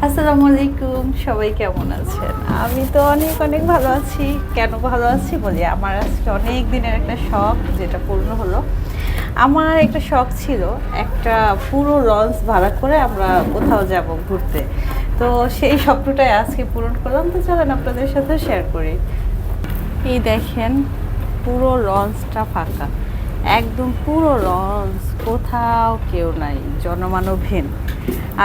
আসসালামু আলাইকুম, সবাই কেমন আছেন? আমি তো অনেক অনেক ভালো আছি। কেন ভালো আছি বলি, আমার আজকে অনেক দিনের একটা শখ যেটা পূর্ণ হলো। আমার একটা শখ ছিল একটা পুরো লঞ্চ ভাড়া করে আমরা কোথাও যাব ঘুরতে। তো সেই স্বপ্নটাই আজকে পূরণ করলাম। তো চলেন আপনাদের সাথে শেয়ার করি। এই দেখেন, পুরো লঞ্চটা ফাঁকা, একদম পুরো লঞ্চ, কোথাও কেউ নাই, জনমানবহীন।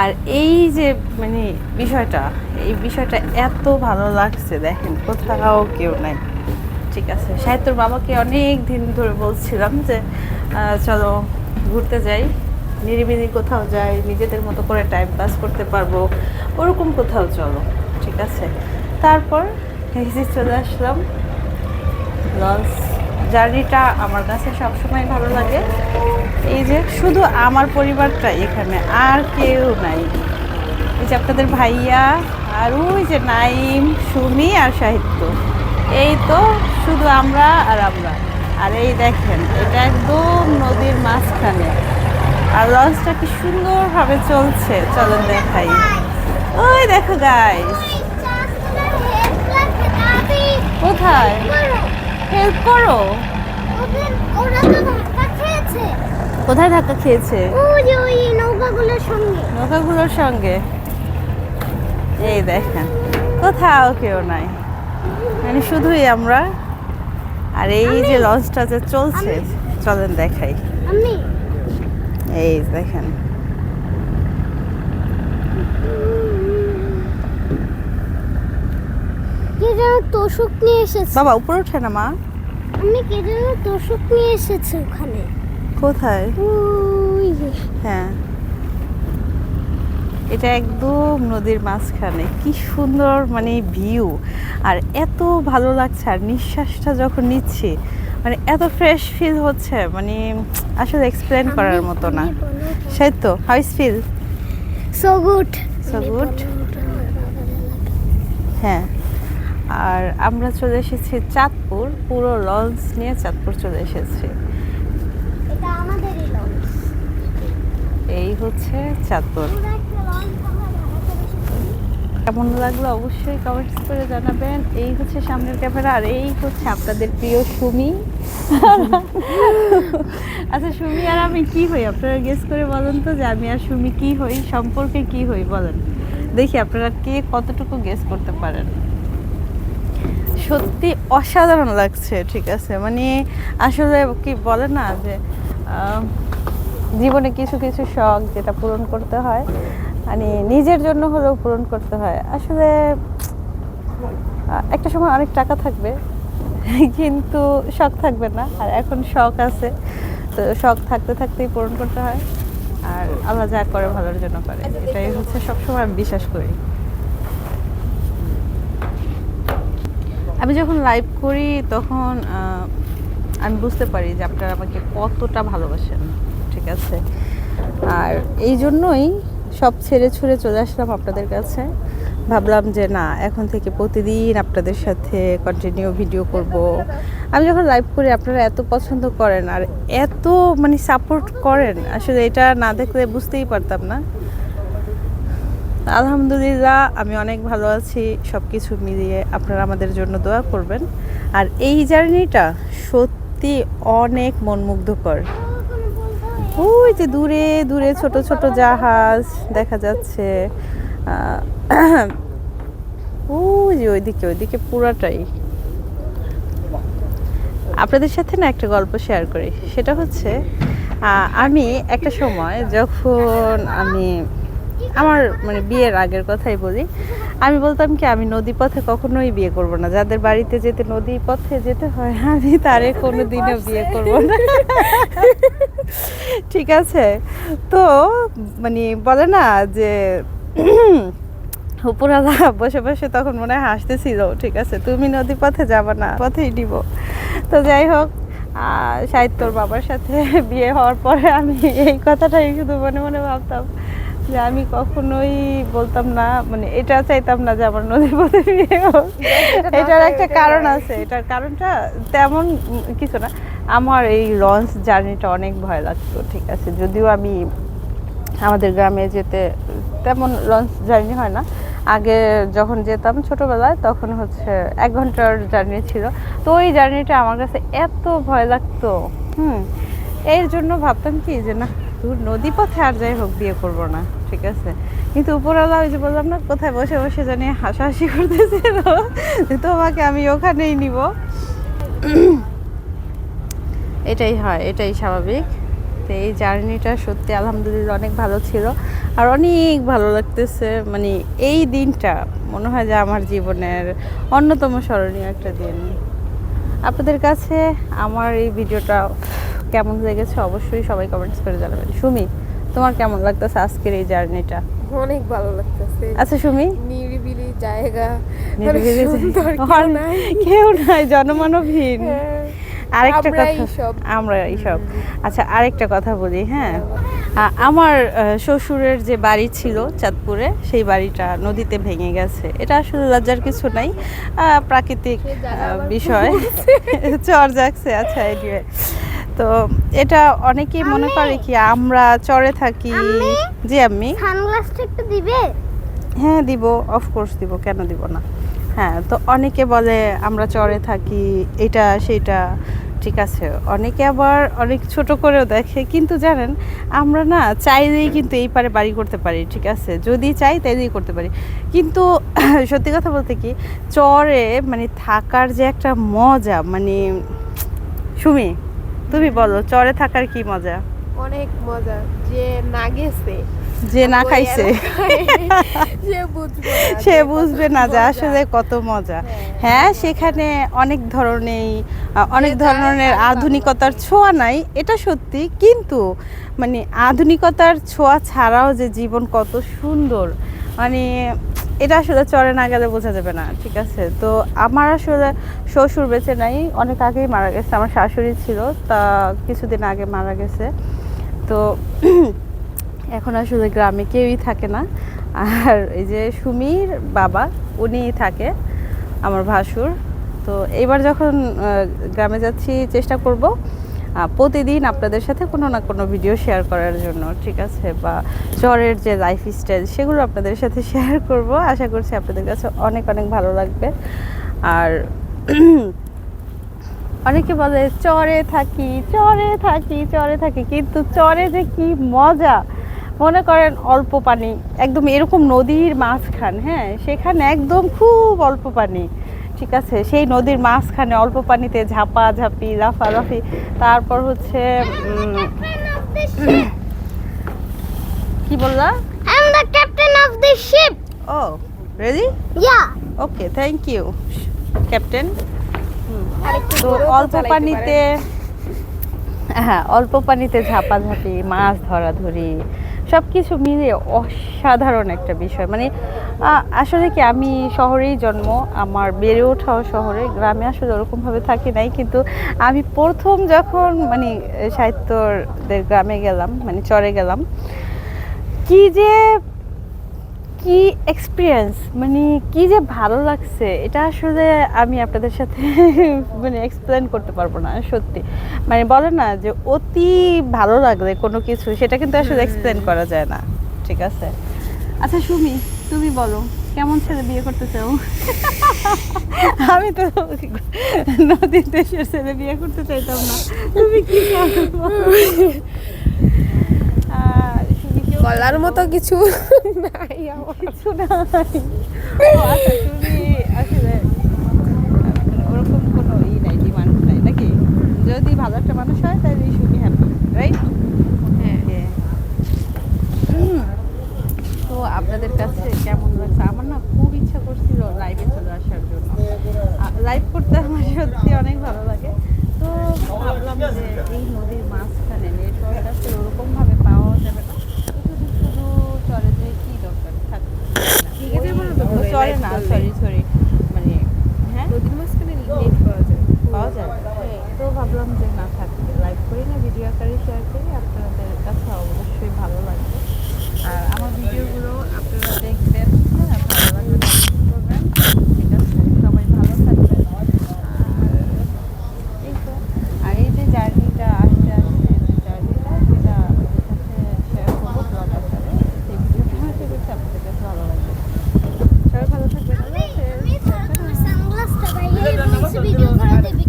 আর এই যে মানে বিষয়টা, এই বিষয়টা এত ভালো লাগছে, দেখেন কোথাও কেউ নাই। ঠিক আছে, সাহিত্যর বাবাকে অনেক দিন ধরে বলছিলাম যে চলো ঘুরতে যাই, নিরিবিলি কোথাও যাই, নিজেদের মতো করে টাইম পাস করতে পারবো, ওরকম কোথাও চলো। ঠিক আছে, তারপর এই যে চলে আসলাম। লঞ্চ জার্নিটা আমার কাছে সবসময় ভালো লাগে। এই যে শুধু আমার পরিবারটা এখানে, আর কেউ নাই। এই যে আপনাদের ভাইয়া, আর ওই যে নাইম, সুমি আর সাহিত্য, এই তো শুধু আমরা আর আমরা। আর এই দেখেন, এটা একদম নদীর মাঝখানে, আর লঞ্চটা কি সুন্দরভাবে চলছে, চলেন দেখাই। ওই দেখো গাইস, কোথায় হেল্প করো? কোথায় ধাক্কা খেয়েছে? ওই নৌকাগুলোর সঙ্গে। নৌকাগুলোর সঙ্গে। এই দেখেন, কোথাও কেউ নাই, মানে শুধুই আমরা। আর এই যে লঞ্চটা যে চলছে, চলেন দেখাই। আমি এই দেখেন, কে যেন তোষক নিয়ে এসেছে। বাবা উপরে ওঠে না মা। আমি কে যেন তোষক নিয়ে এসেছে ওখানে। কোথায়? ওই যে। হ্যাঁ, এটা একদম নদীর মাঝখানে, কি সুন্দর মানে ভিউ। আর এত ভালো লাগছে, আর নিঃশ্বাসটা যখন নিচ্ছি মানে এত ফ্রেশ ফিল হচ্ছে, মানে আসলে এক্সপ্লেন করার মতো না। সেই তো, how is feel? So good. So good. হ্যাঁ, আর আমরা চলে এসেছি চাঁদপুর, পুরো লঞ্চ নিয়ে চাঁদপুর চলে এসেছি। এটা আমাদেরই লঞ্চ। এই হচ্ছে চাঁদপুর। কেমন লাগলো অবশ্যই কমেন্টস করে জানাবেন। এই হচ্ছে সামনের ক্যামেরা, আর এই হচ্ছে আপনাদের প্রিয় সুমি। আচ্ছা, সুমি আর আমি কি হই আপনারা গেস করে বলেন তো, যে আমি আর সুমি কি হই, সম্পর্কে কি হই বলেন দেখি, আপনারা কে কতটুকু গেস করতে পারেন। সত্যি অসাধারণ লাগছে। ঠিক আছে, মানে আসলে কি বলে না যে জীবনে কিছু কিছু শখ যেটা পূরণ করতে হয়, মানে নিজের জন্য হলেও পূরণ করতে হয়। আসলে একটা সময় অনেক টাকা থাকবে কিন্তু শখ থাকবে না, আর এখন শখ আছে, তো শখ থাকতে থাকতেই পূরণ করতে হয়। আর আল্লাহ যা করে ভালোর জন্য করে, এটাই হচ্ছে সবসময় আমি বিশ্বাস করি। আমি যখন লাইভ করি তখন আমি বুঝতে পারি যে আপনারা আমাকে কতটা ভালোবাসেন। ঠিক আছে, আর এই জন্যই সব ছেড়ে ছুড়ে চলে আসলাম আপনাদের কাছে। ভাবলাম যে না, এখন থেকে প্রতিদিন আপনাদের সাথে কন্টিনিউ ভিডিও করব। আমি যখন লাইভ করি আপনারা এত পছন্দ করেন আর এত মানে সাপোর্ট করেন, আসলে এটা না দেখলে বুঝতেই পারতাম না। আলহামদুলিল্লাহ, আমি অনেক ভালো আছি। সব কিছু মিলিয়ে আপনারা আমাদের জন্য দোয়া করবেন। আর এই জার্নিটা সত্যি অনেক মনমুগ্ধকর। ওই যে দূরে দূরে ছোট ছোট জাহাজ দেখা যাচ্ছে, ওই যে ওইদিকে ওইদিকে পুরাটাই। আপনাদের সাথে না একটা গল্প শেয়ার করি, সেটা হচ্ছে আমি একটা সময় যখন আমার মানে বিয়ের আগের কথাই বলি, আমি বলতাম কি আমি নদী পথে কখনোই বিয়ে করব না, যাদের বাড়িতে যেতে নদী পথে যেতে হয় আমি তারে কোনোদিনও বিয়ে করব না। ঠিক আছে, তো মানে বলে না যে উপরালা বসে বসে তখন মনে হয় হাসতেছিল। ঠিক আছে, তুমি নদী পথে যাবে না, পথেই দিব। তো যাই হোক, সাহিত্যর বাবার সাথে বিয়ে হওয়ার পরে আমি এই কথাটাই শুধু মনে মনে ভাবতাম যে আমি কখনোই বলতাম না, মানে এটা চাইতাম না যে আমার নদীর পথে বিয়ে হোক। এটার একটা কারণ আছে, এটার কারণটা তেমন কিছু না। আমার এই লঞ্চ জার্নিটা অনেক ভয় লাগতো। ঠিক আছে, যদিও আমি আমাদের গ্রামে যেতে তেমন লঞ্চ জার্নি হয় না। আগে যখন যেতাম ছোটোবেলায় তখন হচ্ছে 1 ঘন্টার জার্নি ছিল। তো ওই জার্নিটা আমার কাছে এত ভয় লাগতো, এর জন্য ভাবতাম কি যে না, দূর নদী পথে আর যাই হোক বিয়ে করবো না, ঠিক আছে। কিন্তু উপরওয়ালা ওই যে বললাম না, কোথায় বসে বসে জানি হাসাহাসি করতেছিল, তোমাকে আমি ওখানেই নিব। এটাই হয়, এটাই স্বাভাবিক। তো এই জার্নিটা সত্যি আলহামদুলিল্লাহ অনেক ভালো ছিল, আর অনেক ভালো লাগতেছে। মানে এই দিনটা মনে হয় যে আমার জীবনের অন্যতম স্মরণীয় একটা দিন। আপনাদের কাছে আমার এই ভিডিওটা কেমন লেগেছে অবশ্যই সবাই কমেন্টস করে জানাবেন। সুমি, তোমার কেমন লাগতেছে আজকের এই জার্নিটা? অনেক ভালো লাগতেছে। আচ্ছা সুমি, নিরিবিলি জায়গা, নিরিবিলি সুন্দর কেউ নাই, জনমানবহীন। আরেকটা কথা, আমরা এইসব। আচ্ছা আরেকটা কথা বলি, হ্যাঁ, আমার শ্বশুরের যে বাড়ি ছিল চাঁদপুরে, সেই বাড়িটা নদীতে ভেঙে গেছে। এটা আসলে লজ্জার কিছু নাই, প্রাকৃতিক বিষয়, চর জাগছে। আচ্ছা এনিওয়ে, তো এটা অনেকেই মনে করে কি আমরা চরে থাকি। জি আম্মি, সানগ্লাসটা একটু দিবে? হ্যাঁ দিব, অফকোর্স দিব, কেন দিব না। হ্যাঁ, তো অনেকে বলে আমরা চরে থাকি, এটা সেটা, ঠিক আছে। অনেকে আবার অনেক ছোট করেও দেখে, কিন্তু জানেন আমরা না চাইলেই কিন্তু এই পারে বাড়ি করতে পারি, ঠিক আছে, যদি চাই তাইলেই করতে পারি। কিন্তু সত্যি কথা বলতে কি, চরে মানে থাকার যে একটা মজা, মানে সুমি তুমি বলো চরে থাকার কি মজা? অনেক মজা। যে না গেছে, যে না খাইছে সে বুঝবে না যে আসলে কত মজা। হ্যাঁ, সেখানে অনেক ধরনের আধুনিকতার ছোঁয়া নাই, এটা সত্যি। কিন্তু মানে আধুনিকতার ছোঁয়া ছাড়াও যে জীবন কত সুন্দর, মানে এটা আসলে চরে না গেলে বোঝা যাবে না, ঠিক আছে। তো আমার আসলে শ্বশুর বেঁচে নাই, অনেক আগেই মারা গেছে। আমার শাশুড়ি ছিল, তা কিছুদিন আগে মারা গেছে। তো এখন আসলে গ্রামে কেউই থাকে না। আর এই যে সুমির বাবা, উনি থাকে, আমার ভাসুর। তো এইবার যখন গ্রামে যাচ্ছি চেষ্টা করব প্রতিদিন আপনাদের সাথে কোনো না কোনো ভিডিও শেয়ার করার জন্য, ঠিক আছে, বা চরের যে লাইফ স্টাইল সেগুলো আপনাদের সাথে শেয়ার করব। আশা করছি আপনাদের কাছে অনেক অনেক ভালো লাগবে। আর অনেকে বলে চরে থাকি, কিন্তু চরে যে কি মজা, মনে করেন অল্প পানি, একদম এরকম নদীর মাঝখান, হ্যাঁ, সেখানে একদম খুব অল্প পানি, ঠিক আছে, সেই নদীর মাঝখানে অল্প পানিতে ঝাপাঝাপি, লাফালাফি, তারপর হচ্ছে কি বললা? I'm the captain of the ship. ও ready, Yeah. Okay, thank you captain. তো অল্প পানিতে, হ্যাঁ, অল্প পানিতে ঝাপাঝাপি, মাছ ধরাধরি, সব কিছু মিলিয়ে অসাধারণ একটা বিষয়। মানে আসলে কি, আমি শহরেই জন্ম, আমার বেড়ে ওঠাও শহরে, গ্রামে আসলে ওরকমভাবে থাকি নাই। কিন্তু আমি প্রথম যখন মানে সাহিত্যদের গ্রামে গেলাম, মানে চরে গেলাম, কি এক্সপিরিয়েন্স, মানে কি যে ভালো লাগছে, এটা আসলে আমি আপনাদের সাথে মানে এক্সপ্লেন করতে পারবো না সত্যি। মানে বলে না যে অতি ভালো লাগলে কোনো কিছু, সেটা কিন্তু আসলে এক্সপ্লেন করা যায় না, ঠিক আছে। আচ্ছা সুমি, তুমি বলো কেমন ছেলে বিয়ে করতে চাও? আমি তো নদীর দেশের ছেলে বিয়ে করতে চাইতাম না, তুমি কি বলার মতো কিছু নাই আমার। কিছু নাই। ও আচ্ছা, তুমি আসলে ওরকম কোনো নাই, ডিমান্ড নাই নাকি? যদি ভালো একটা মানুষ হয় তাহলে শুনি হ্যাপি, রাইট? হ্যাঁ। তো আপনাদের কাছে কেমন লাগছে? আমার না খুব ইচ্ছা করছিল লাইভে চলে আসার জন্য, লাইভ করতে আমার সত্যি অনেক ভালো লাগে। তো ভাবলাম যে এই নদীর মাঝখানে নেটওয়ার্ক আসলে ওরকমভাবে পাওয়া যাবে না, শুধু চলে যে কি দরকার থাকবে, চলে না, সরি, মানে হ্যাঁ, নদীর মাঝখানে নেট পাওয়া যায়। তো ভাবলাম যে না থাকবে, লাইভ করি না, ভিডিও আকারে শেয়ার করি, আপনাদের কাছে অবশ্যই ভালো লাগবে। আর আমার ভিডিওগুলো আপনারা দেখবেন, হ্যাঁ, ভালো লাগবে করবেন, ঠিক আছে। সবাই ভালো থাকবেন। আর এই যে জার্নিটা আসতে যে জার্নিটা, সেটা সাথে শেয়ার করবো ব্লগ আকারে। ভিডিও করাতে